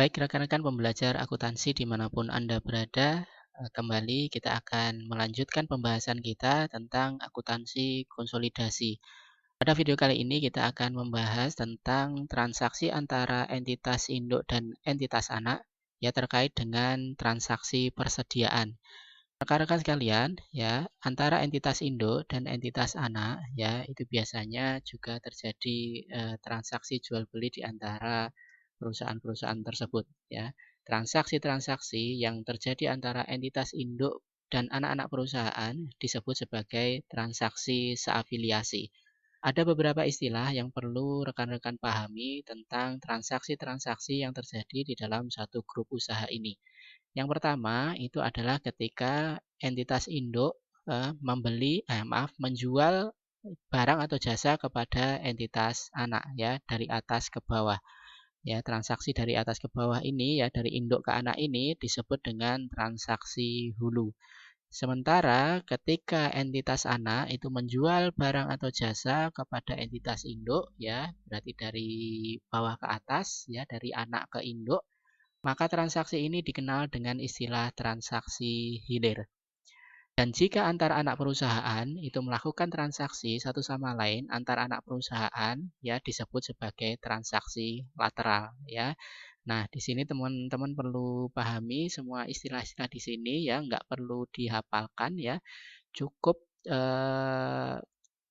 Baik rekan-rekan pembelajar akuntansi dimanapun Anda berada, kembali kita akan melanjutkan pembahasan kita tentang akuntansi konsolidasi. Pada video kali ini kita akan membahas tentang transaksi antara entitas induk dan entitas anak ya terkait dengan transaksi persediaan. Rekan-rekan sekalian, ya, antara entitas induk dan entitas anak ya itu biasanya juga terjadi transaksi jual beli di antara perusahaan-perusahaan tersebut ya. Transaksi-transaksi yang terjadi antara entitas induk dan anak-anak perusahaan disebut sebagai transaksi seafiliasi. Ada beberapa istilah yang perlu rekan-rekan pahami tentang transaksi-transaksi yang terjadi di dalam satu grup usaha ini. Yang pertama itu adalah ketika entitas induk menjual barang atau jasa kepada entitas anak ya dari atas ke bawah. Ya, transaksi dari atas ke bawah ini ya dari induk ke anak ini disebut dengan transaksi hulu. Sementara ketika entitas anak itu menjual barang atau jasa kepada entitas induk ya, berarti dari bawah ke atas ya, dari anak ke induk, maka transaksi ini dikenal dengan istilah transaksi hilir. Dan jika antara anak perusahaan itu melakukan transaksi satu sama lain antar anak perusahaan ya disebut sebagai transaksi lateral ya. Nah, di sini teman-teman perlu pahami semua istilah-istilah di sini ya, nggak perlu dihafalkan ya. Cukup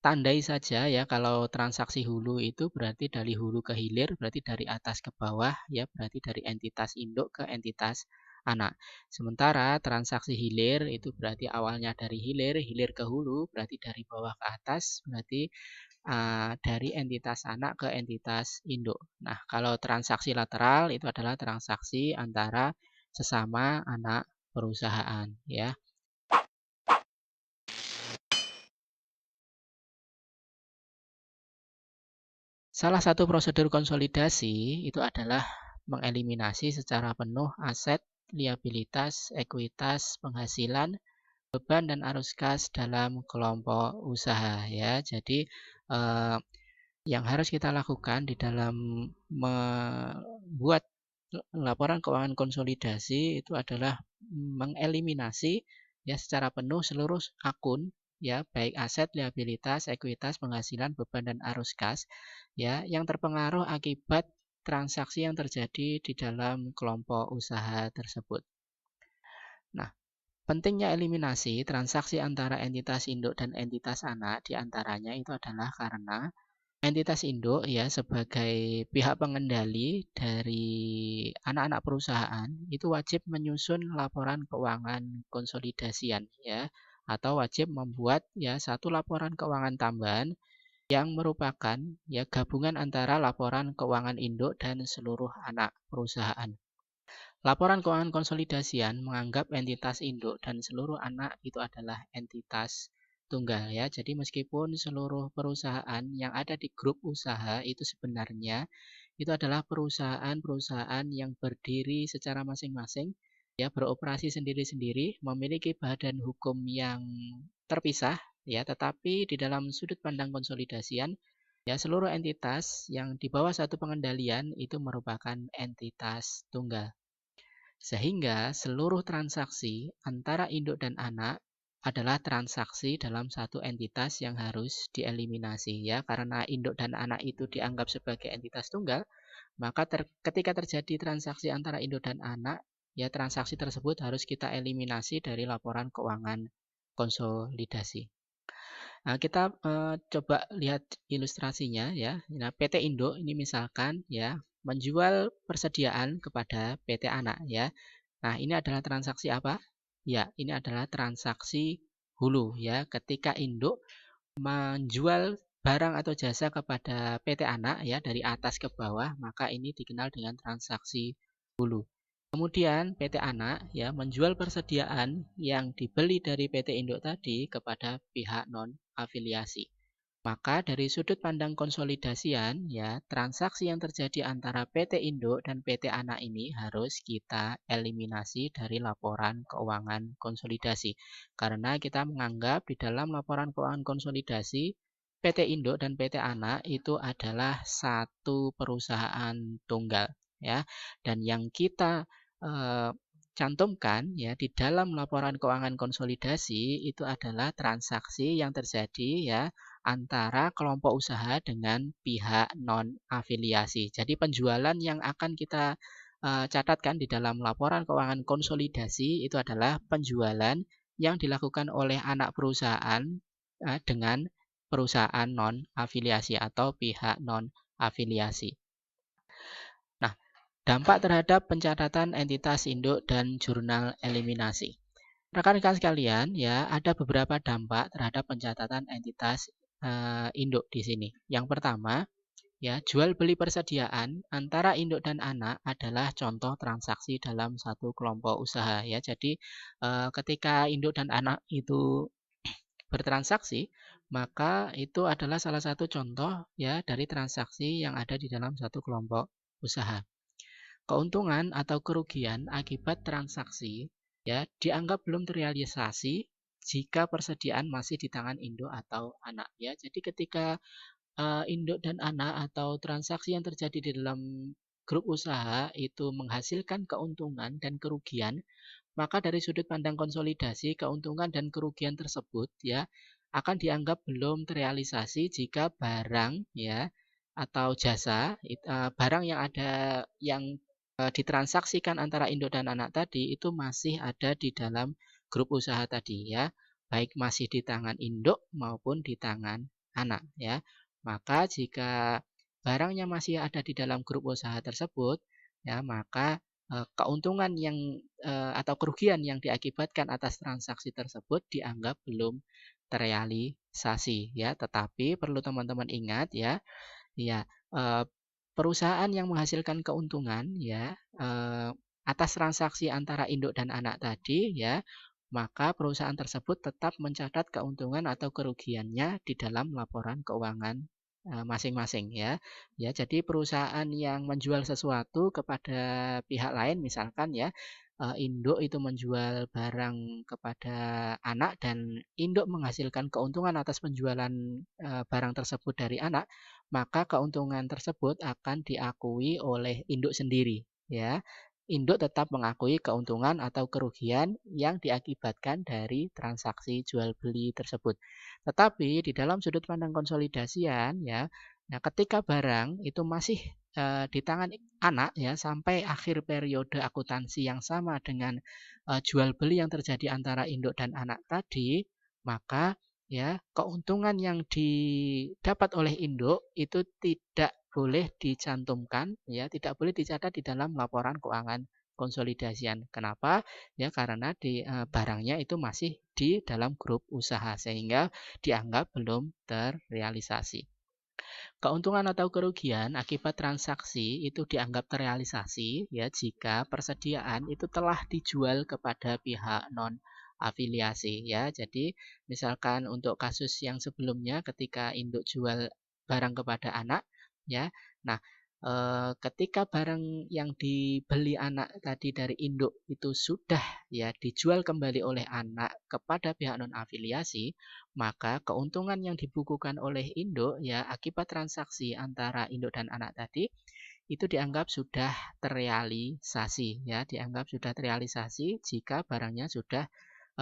tandai saja ya kalau transaksi hulu itu berarti dari hulu ke hilir, berarti dari atas ke bawah ya, berarti dari entitas induk ke entitas anak. Sementara transaksi hilir itu berarti awalnya dari hilir, hilir ke hulu, berarti dari bawah ke atas, berarti dari entitas anak ke entitas induk. Nah, kalau transaksi lateral itu adalah transaksi antara sesama anak perusahaan ya. Salah satu prosedur konsolidasi itu adalah mengeliminasi secara penuh aset, liabilitas, ekuitas, penghasilan, beban dan arus kas dalam kelompok usaha ya. Jadi yang harus kita lakukan di dalam membuat laporan keuangan konsolidasi itu adalah mengeliminasi ya secara penuh seluruh akun ya baik aset, liabilitas, ekuitas, penghasilan, beban dan arus kas ya yang terpengaruh akibat transaksi yang terjadi di dalam kelompok usaha tersebut. Nah, pentingnya eliminasi transaksi antara entitas induk dan entitas anak diantaranya itu adalah karena entitas induk ya sebagai pihak pengendali dari anak-anak perusahaan itu wajib menyusun laporan keuangan konsolidasian ya atau wajib membuat ya satu laporan keuangan tambahan yang merupakan ya gabungan antara laporan keuangan induk dan seluruh anak perusahaan. Laporan keuangan konsolidasian menganggap entitas induk dan seluruh anak itu adalah entitas tunggal ya. Jadi meskipun seluruh perusahaan yang ada di grup usaha itu sebenarnya itu adalah perusahaan-perusahaan yang berdiri secara masing-masing ya, beroperasi sendiri-sendiri, memiliki badan hukum yang terpisah ya, tetapi di dalam sudut pandang konsolidasian ya seluruh entitas yang di bawah satu pengendalian itu merupakan entitas tunggal. Sehingga seluruh transaksi antara induk dan anak adalah transaksi dalam satu entitas yang harus dieliminasi ya. Karena induk dan anak itu dianggap sebagai entitas tunggal, maka ketika terjadi transaksi antara induk dan anak, ya transaksi tersebut harus kita eliminasi dari laporan keuangan konsolidasi. Nah, kita coba lihat ilustrasinya ya. Nah, PT Induk ini misalkan ya menjual persediaan kepada PT Anak ya. Nah, ini adalah transaksi apa? Ya, ini adalah transaksi hulu ya. Ketika induk menjual barang atau jasa kepada PT anak ya dari atas ke bawah, maka ini dikenal dengan transaksi hulu. Kemudian PT anak ya menjual persediaan yang dibeli dari PT induk tadi kepada pihak non afiliasi. Maka dari sudut pandang konsolidasian, ya, transaksi yang terjadi antara PT Induk dan PT Anak ini harus kita eliminasi dari laporan keuangan konsolidasi. Karena kita menganggap di dalam laporan keuangan konsolidasi, PT Induk dan PT Anak itu adalah satu perusahaan tunggal. ya. Dan yang kita cantumkan ya di dalam laporan keuangan konsolidasi itu adalah transaksi yang terjadi ya antara kelompok usaha dengan pihak non afiliasi. Jadi penjualan yang akan kita catatkan di dalam laporan keuangan konsolidasi itu adalah penjualan yang dilakukan oleh anak perusahaan dengan perusahaan non afiliasi atau pihak non afiliasi. Nah, dampak terhadap pencatatan entitas induk dan jurnal eliminasi. Rekan-rekan sekalian, ya, ada beberapa dampak terhadap pencatatan entitas induk di sini. Yang pertama, ya, jual beli persediaan antara induk dan anak adalah contoh transaksi dalam satu kelompok usaha, ya. Jadi, ketika induk dan anak itu bertransaksi, maka itu adalah salah satu contoh ya dari transaksi yang ada di dalam satu kelompok usaha. Keuntungan atau kerugian akibat transaksi ya dianggap belum terrealisasi jika persediaan masih di tangan induk atau anak ya. Jadi ketika induk dan anak atau transaksi yang terjadi di dalam grup usaha itu menghasilkan keuntungan dan kerugian, maka dari sudut pandang konsolidasi, keuntungan dan kerugian tersebut ya akan dianggap belum terrealisasi jika barang ya atau jasa barang yang ada yang ditransaksikan antara induk dan anak tadi itu masih ada di dalam grup usaha tadi ya, baik masih di tangan induk maupun di tangan anak ya. Maka jika barangnya masih ada di dalam grup usaha tersebut ya, maka keuntungan yang atau kerugian yang diakibatkan atas transaksi tersebut dianggap belum terrealisasi ya. Tetapi perlu teman-teman ingat ya, ya perusahaan yang menghasilkan keuntungan ya atas transaksi antara induk dan anak tadi ya, maka perusahaan tersebut tetap mencatat keuntungan atau kerugiannya di dalam laporan keuangan masing-masing ya. Ya, jadi perusahaan yang menjual sesuatu kepada pihak lain misalkan ya, induk itu menjual barang kepada anak dan induk menghasilkan keuntungan atas penjualan barang tersebut dari anak, maka keuntungan tersebut akan diakui oleh induk sendiri ya. Induk tetap mengakui keuntungan atau kerugian yang diakibatkan dari transaksi jual beli tersebut. Tetapi di dalam sudut pandang konsolidasian ya, nah ketika barang itu masih di tangan anak ya sampai akhir periode akuntansi yang sama dengan jual beli yang terjadi antara induk dan anak tadi, maka ya keuntungan yang didapat oleh induk itu tidak boleh dicantumkan ya, tidak boleh dicatat di dalam laporan keuangan konsolidasian. Kenapa? Ya karena barangnya itu masih di dalam grup usaha sehingga dianggap belum terrealisasi. Keuntungan atau kerugian akibat transaksi itu dianggap terrealisasi ya jika persediaan itu telah dijual kepada pihak non afiliasi ya. Jadi misalkan untuk kasus yang sebelumnya ketika induk jual barang kepada anak ya. Nah, ketika barang yang dibeli anak tadi dari induk itu sudah ya dijual kembali oleh anak kepada pihak non afiliasi, maka keuntungan yang dibukukan oleh induk ya akibat transaksi antara induk dan anak tadi itu dianggap sudah terrealisasi ya, dianggap sudah terrealisasi jika barangnya sudah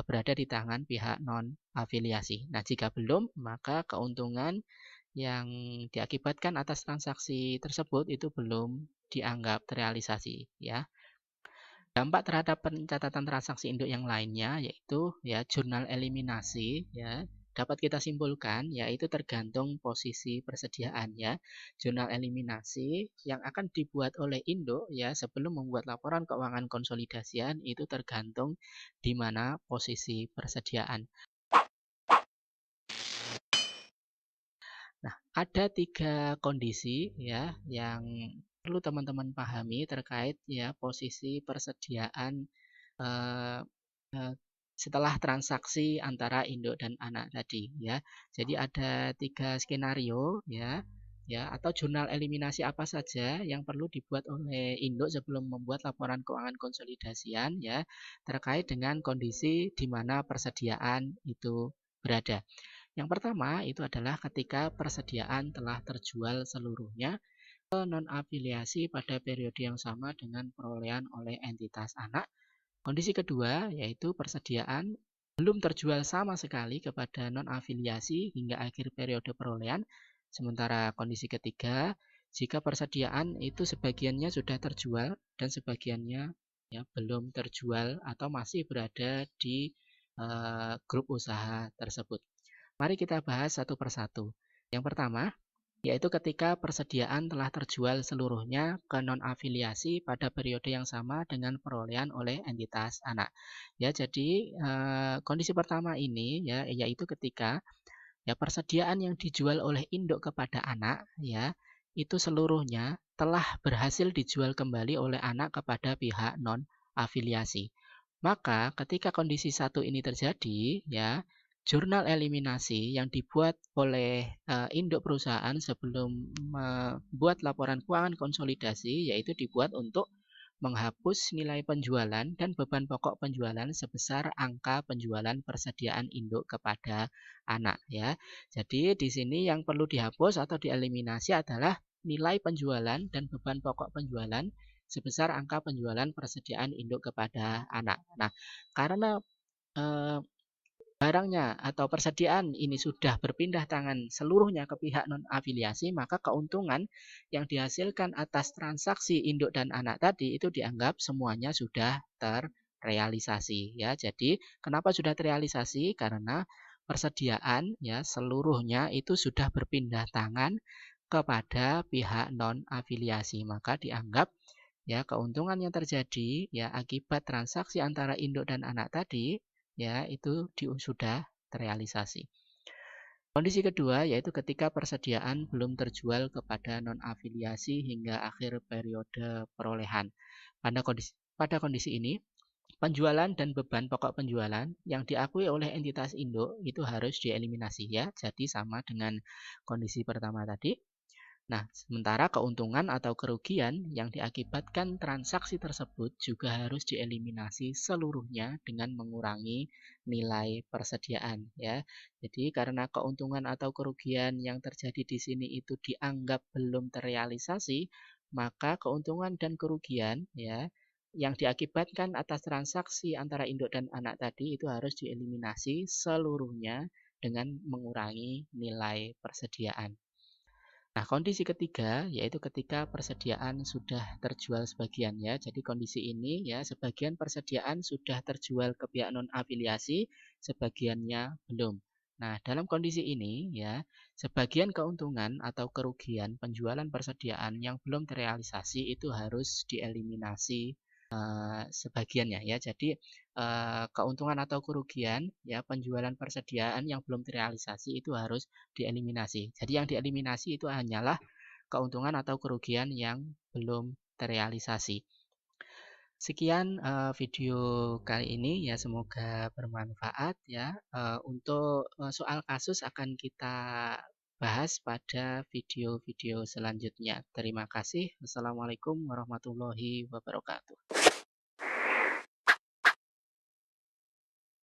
berada di tangan pihak non afiliasi. Nah, jika belum, maka keuntungan yang diakibatkan atas transaksi tersebut itu belum dianggap terrealisasi ya. Dampak terhadap pencatatan transaksi induk yang lainnya yaitu ya jurnal eliminasi ya dapat kita simpulkan yaitu tergantung posisi persediaan ya. Jurnal eliminasi yang akan dibuat oleh induk ya sebelum membuat laporan keuangan konsolidasian itu tergantung di mana posisi persediaan. Nah, ada 3 kondisi ya yang perlu teman-teman pahami terkait ya posisi persediaan eh, eh, setelah transaksi antara induk dan anak tadi ya. Jadi ada 3 skenario ya atau jurnal eliminasi apa saja yang perlu dibuat oleh induk sebelum membuat laporan keuangan konsolidasian ya terkait dengan kondisi di mana persediaan itu berada. Yang pertama itu adalah ketika persediaan telah terjual seluruhnya non-afiliasi pada periode yang sama dengan perolehan oleh entitas anak. Kondisi kedua yaitu persediaan belum terjual sama sekali kepada non-afiliasi hingga akhir periode perolehan. Sementara kondisi ketiga, jika persediaan itu sebagiannya sudah terjual dan sebagiannya ya belum terjual atau masih berada di grup usaha tersebut. Mari kita bahas satu persatu. Yang pertama, yaitu ketika persediaan telah terjual seluruhnya ke non-afiliasi pada periode yang sama dengan perolehan oleh entitas anak. Ya, jadi kondisi pertama ini ya yaitu ketika ya persediaan yang dijual oleh induk kepada anak ya itu seluruhnya telah berhasil dijual kembali oleh anak kepada pihak non-afiliasi. Maka ketika kondisi satu ini terjadi, ya, jurnal eliminasi yang dibuat oleh induk perusahaan sebelum membuat laporan keuangan konsolidasi, yaitu dibuat untuk menghapus nilai penjualan dan beban pokok penjualan sebesar angka penjualan persediaan induk kepada anak, ya. Jadi di sini yang perlu dihapus atau dieliminasi adalah nilai penjualan dan beban pokok penjualan sebesar angka penjualan persediaan induk kepada anak. Nah, karena eh, barangnya atau persediaan ini sudah berpindah tangan seluruhnya ke pihak non-afiliasi, maka keuntungan yang dihasilkan atas transaksi induk dan anak tadi itu dianggap semuanya sudah terrealisasi ya. Jadi, kenapa sudah terrealisasi? Karena persediaan ya seluruhnya itu sudah berpindah tangan kepada pihak non-afiliasi, maka dianggap ya keuntungan yang terjadi ya akibat transaksi antara induk dan anak tadi ya itu sudah terrealisasi. Kondisi kedua yaitu ketika persediaan belum terjual kepada non-afiliasi hingga akhir periode perolehan. Pada kondisi ini, penjualan dan beban pokok penjualan yang diakui oleh entitas induk itu harus dieliminasi ya. Jadi sama dengan kondisi pertama tadi. Nah, sementara keuntungan atau kerugian yang diakibatkan transaksi tersebut juga harus dieliminasi seluruhnya dengan mengurangi nilai persediaan ya. Jadi karena keuntungan atau kerugian yang terjadi di sini itu dianggap belum terrealisasi, maka keuntungan dan kerugian ya yang diakibatkan atas transaksi antara induk dan anak tadi itu harus dieliminasi seluruhnya dengan mengurangi nilai persediaan. Nah, kondisi ketiga yaitu ketika persediaan sudah terjual sebagian ya. Jadi kondisi ini ya sebagian persediaan sudah terjual ke pihak non-afiliasi, sebagiannya belum. Nah, dalam kondisi ini ya, sebagian keuntungan atau kerugian penjualan persediaan yang belum terrealisasi itu harus dieliminasi sebagiannya ya. Jadi keuntungan atau kerugian ya penjualan persediaan yang belum terrealisasi itu harus dieliminasi. Jadi yang dieliminasi itu hanyalah keuntungan atau kerugian yang belum terrealisasi. Sekian video kali ini ya semoga bermanfaat ya. Untuk soal kasus akan kita bahas pada video-video selanjutnya. Terima kasih. Wassalamualaikum warahmatullahi wabarakatuh.